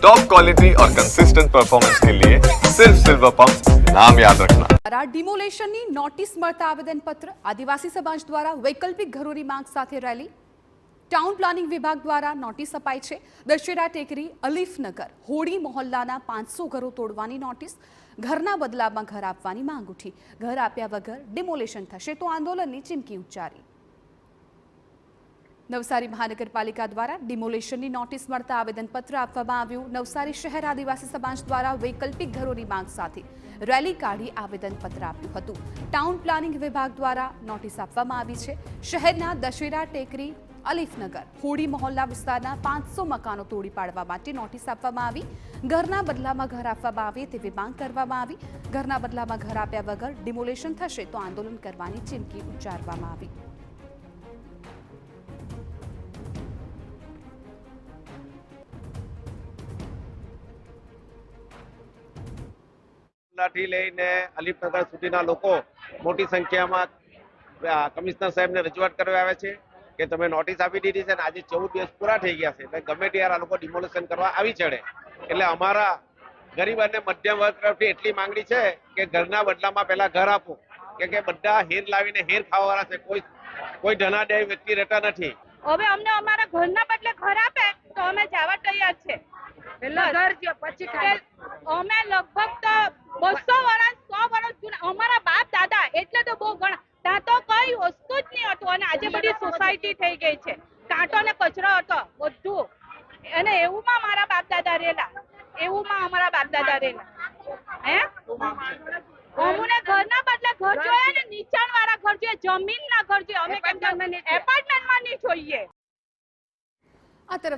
Top quality और consistent performance के लिए सिर्फ सिल्वर पंप नाम याद रखना। ડિમોલેશનની નોટિસ મળતા આવેદનપત્ર, આદિવાસી સમાજ દ્વારા વૈકલ્પિક ઘરોની માંગ સાથે રેલી, ટાઉન પ્લાનિંગ વિભાગ દ્વારા નોટિસ અપાઈ છે। દશેરા ટેકરી, અલીફનગર, હોડી મોહલ્લાના 500 ઘરો તોડવાની નોટિસ, ઘરના બદલામાં ઘર આપવાની માંગ ઉઠી। ઘર આપ્યા વગર ડિમોલેશન થશે તો આંદોલનની ચીમકી ઉચ્ચારી। નવસારી મહાનગરપાલિકા દ્વારા ડિમોલેશનની નોટિસ મળતા આવેદનપત્ર આપવામાં આવ્યું। નવસારી શહેર આદિવાસી સમાજ દ્વારા વૈકલ્પિક ઘરોની માંગ સાથે રેલી કાઢી આવેદનપત્ર આપ્યું હતું। ટાઉન પ્લાનિંગ વિભાગ દ્વારા નોટિસ આપવામાં આવી છે। શહેરના દશેરા ટેકરી, અલીફનગર, હોડી મોહલ્લા વિસ્તારના 500 મકાનો તોડી પાડવા માટે નોટિસ આપવામાં આવી। ઘરના બદલામાં ઘર આપવામાં આવે તેવી માંગ કરવામાં આવી। ઘરના બદલામાં ઘર આપ્યા વગર ડિમોલેશન થશે તો આંદોલન કરવાની ચીમકી ઉચ્ચારવામાં આવી। થી લઈને અલીફનગર સુધીના લોકો મોટી સંખ્યામાં કમિશનર સાહેબને રજૂઆત કરવા આવે છે કે તમે નોટિસ આપી દીધી છે અને આજે 14 દિવસ પૂરા થઈ ગયા છે એટલે ગમે ત્યારે આ લોકો ડિમોલેશન કરવા આવી ચડે। એટલે અમારા ગરીબ અને મધ્યમ વર્ગ તરફથી એટલી માંગણી છે કે ઘરના બદલામાં પહેલા ઘર આપો, કે બધા હેર લાવીને હેર ખાવાવાળા છે, કોઈ ધનાઢ્ય વ્યક્તિ રહેતા નથી। હવે અમને અમારા ઘરના બદલે ઘર આપે તો અમે જવા તૈયાર છે। પેલા ઘર છે પછી અમે લગભગ તો 200 વર્ષ 100 વર્ષ જૂના અમારા બાપ દાદા એટલે તો બહુ ઘણા ત્યાં તો કઈ વસ્તુ જ નહીં હતું અને આજે બધી સોસાયટી થઈ ગઈ છે। કાંટો ને કચરો હતો બધું અને એવુંમાં મારા બાપ દાદા રહેલા, એવુંમાં અમારા બાપ દાદા રહેલા। હે અમને ઘરના બદલે ઘર જોઈએ ને નીચાણ વાળા ઘર જોઈએ, જમીન ના ઘર જોઈએ। અમે કેમ એપાર્ટમેન્ટમાં નહીં જોઈએ। આ તરફ